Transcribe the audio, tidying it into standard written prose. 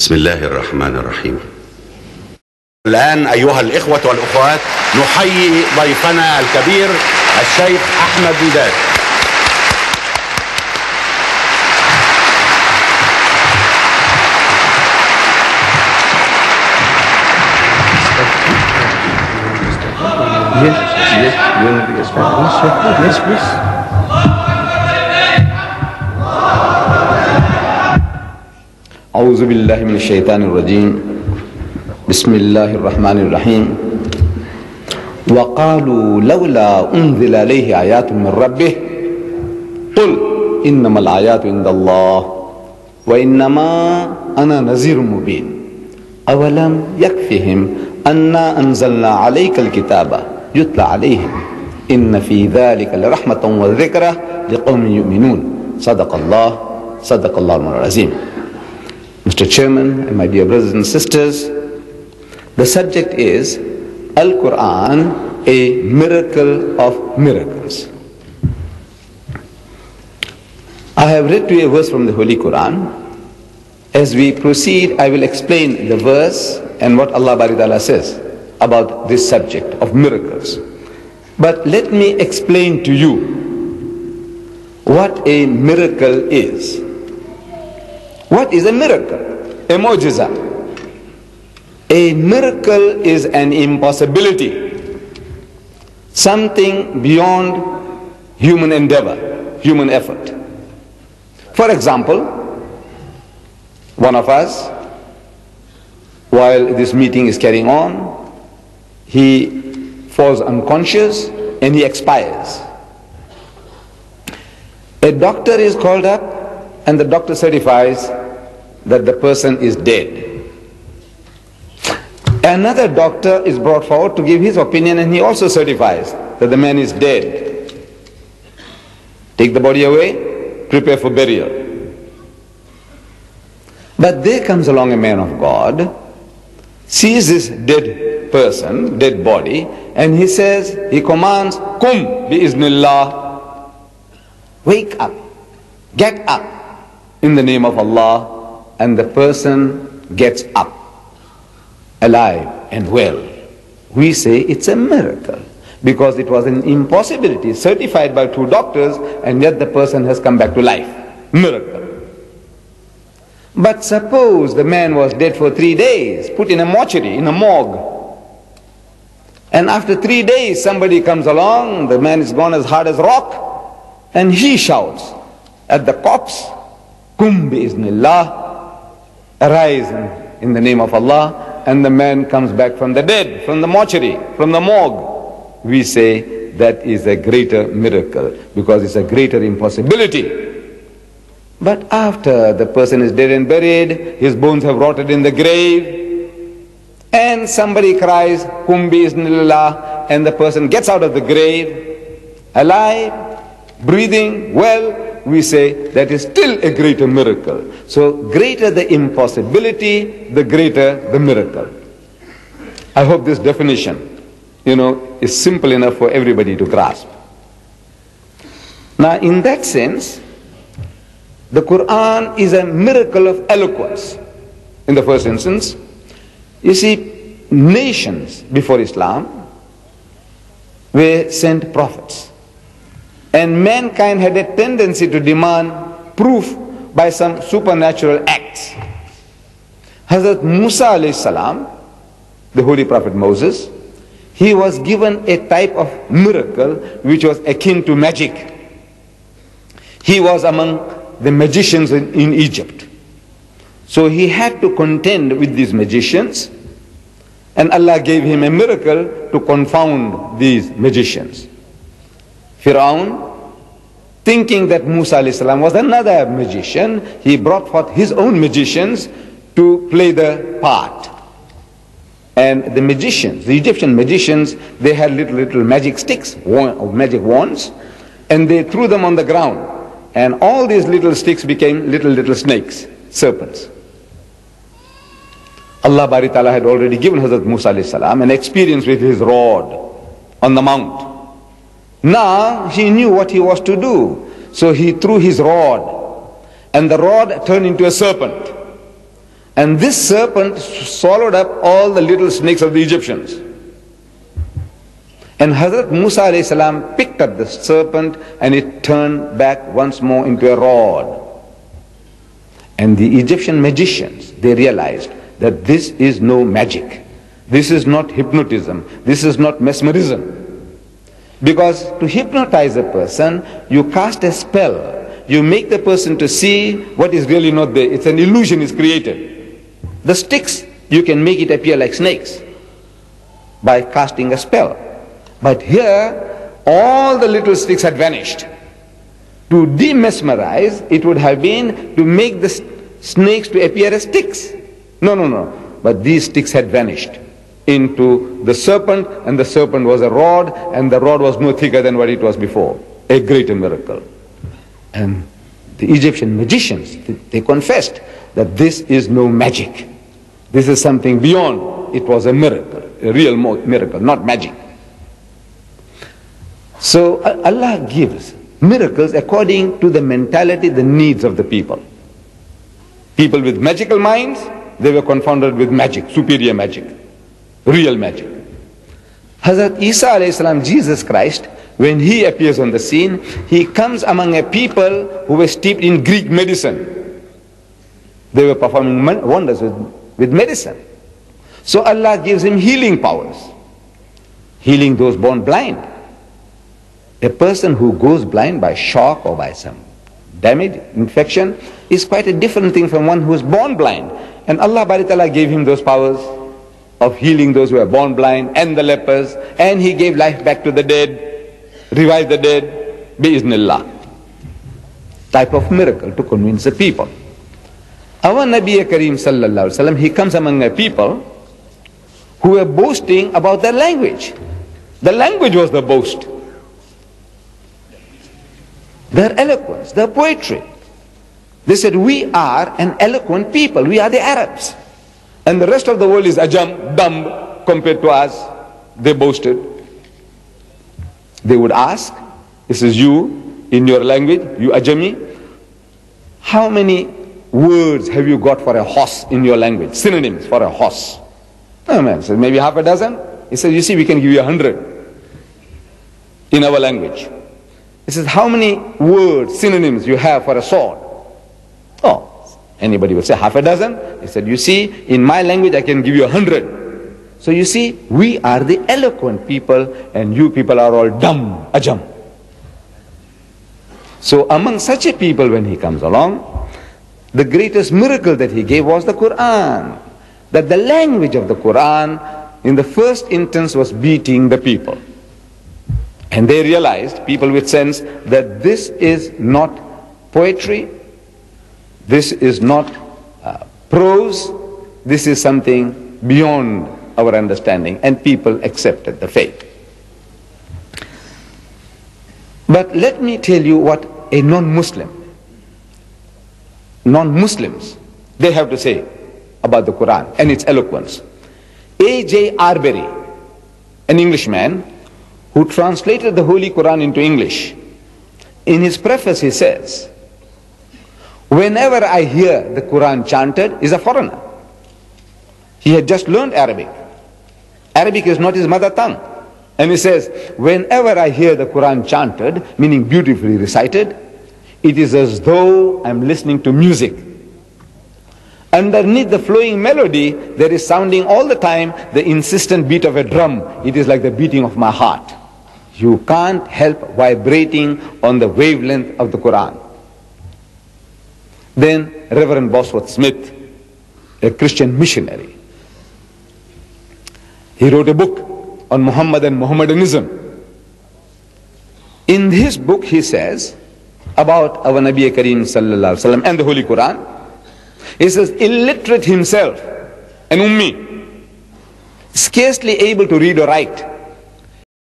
بسم الله الرحمن الرحيم. الآن أيها الإخوة والأخوات نحيي ضيفنا الكبير الشيخ أحمد ديدات. Yes, please. أعوذ بالله من الشيطان الرجيم. بسم الله الرحمن الرحيم. وقالوا لولا أنزل عليه آيات من ربه قل إنما الآيات عند الله وإنما أنا نذير مبين أولم يكفهم أنا أنزلنا عليك الكتاب يتلى عليهم إن في ذلك لرحمة وذكرى لقوم يؤمنون. صدق الله العظيم. Mr. Chairman and my dear brothers and sisters, the subject is Al-Quran, a miracle of miracles. I have read to you a verse from the Holy Quran. As we proceed, I will explain the verse and what Allah Bari Ta'ala says about this subject of miracles. But let me explain to you what a miracle is. What is a miracle? A mu'jiza. A miracle is an impossibility, something beyond human endeavor, human effort. For example, one of us, while this meeting is carrying on, he falls unconscious and he expires. A doctor is called up and the doctor certifies that the person is dead. Another doctor is brought forward to give his opinion and he also certifies that the man is dead. Take the body away, prepare for burial. But there comes along a man of God, sees this dead person, dead body, and he says, he commands, Kum bi-iznillah, wake up, get up in the name of Allah, and the person gets up, alive and well. We say it's a miracle because it was an impossibility certified by two doctors and yet the person has come back to life. Miracle. But suppose the man was dead for 3 days, put in a mortuary, in a morgue, and after 3 days somebody comes along, the man is gone as hard as rock, and he shouts at the corpse, Kum bi-iznillah, arise in the name of Allah, and the man comes back from the dead, from the mortuary, from the morgue. We say that is a greater miracle because it's a greater impossibility. But after the person is dead and buried, his bones have rotted in the grave, and somebody cries, Kum bi-iznillah, and the person gets out of the grave, alive, breathing, well, we say that is still a greater miracle. So greater the impossibility, the greater the miracle. I hope this definition, is simple enough for everybody to grasp. Now in that sense, the Quran is a miracle of eloquence. In the first instance, you see, nations before Islam were sent prophets. And mankind had a tendency to demand proof by some supernatural acts. Hazrat Musa alayhi salam, the holy prophet Moses, he was given a type of miracle which was akin to magic. He was among the magicians in Egypt. So he had to contend with these magicians, and Allah gave him a miracle to confound these magicians. Fir'aun, thinking that Musa alayhi salam was another magician, he brought forth his own magicians to play the part. And the magicians, the Egyptian magicians, they had little magic sticks, magic wands, and they threw them on the ground. And all these little sticks became little snakes, serpents. Allah Bari Ta'ala had already given Hazrat Musa alayhi salam an experience with his rod on the mount. Now he knew what he was to do. So he threw his rod, and the rod turned into a serpent. And this serpent swallowed up all the little snakes of the Egyptians. And Hazrat Musa alayhi salam picked up the serpent and it turned back once more into a rod. And the Egyptian magicians, they realized that this is no magic. This is not hypnotism. This is not mesmerism. Because to hypnotize a person, you cast a spell. You make the person to see what is really not there. It's an illusion is created. The sticks, you can make it appear like snakes by casting a spell. But here, all the little sticks had vanished. To demesmerize, it would have been to make the snakes to appear as sticks. No. But these sticks had vanished into the serpent, and the serpent was a rod, and the rod was no thicker than what it was before. A greater miracle. And the Egyptian magicians, they confessed that this is no magic. This is something beyond. It was a miracle, a real miracle, not magic. So Allah gives miracles according to the mentality, the needs of the people. People with magical minds, they were confounded with magic, superior magic, real magic. Hazrat Isa alayhi salam, Jesus Christ, when he appears on the scene, he comes among a people who were steeped in Greek medicine. They were performing wonders with medicine. So Allah gives him healing powers, healing those born blind. A person who goes blind by shock or by some damage, infection, is quite a different thing from one who is born blind. And Allah Bari Ta'ala gave him those powers of healing those who are born blind and the lepers, and he gave life back to the dead, revived the dead, bi-iznillah. Type of miracle to convince the people. Our Nabi Kareem sallallahu alaihi wasallam, he comes among a people who were boasting about their language. The language was the boast. Their eloquence, their poetry. They said, we are an eloquent people. We are the Arabs. And the rest of the world is ajam, dumb, compared to us. They boasted. They would ask, this is you, in your language, you ajami, how many words have you got for a horse in your language? Synonyms for a horse. Oh man said, maybe half a dozen. He said, you see, we can give you 100 in our language. He says, how many words, synonyms you have for a sword? Oh, anybody would say half a dozen. He said, you see, in my language I can give you 100. So you see, we are the eloquent people and you people are all dumb, ajam. So among such a people when he comes along, the greatest miracle that he gave was the Quran. That the language of the Quran in the first instance was beating the people. And they realized, people with sense, that this is not poetry, this is not prose, this is something beyond our understanding, and people accepted the faith. But let me tell you what a non-Muslims, they have to say about the Quran and its eloquence. A.J. Arbery, an Englishman, who translated the Holy Quran into English, in his preface he says, whenever I hear the Quran chanted, he's a foreigner. He had just learned Arabic. Arabic is not his mother tongue. And he says, whenever I hear the Quran chanted, meaning beautifully recited, it is as though I'm listening to music. Underneath the flowing melody, there is sounding all the time the insistent beat of a drum. It is like the beating of my heart. You can't help vibrating on the wavelength of the Quran. Then Reverend Bosworth Smith, a Christian missionary, he wrote a book on Muhammad and Mohammedanism. In his book he says about our Nabi Kareem sallallahu alaihi wasallam and the Holy Quran, he says, illiterate himself, an ummi, scarcely able to read or write,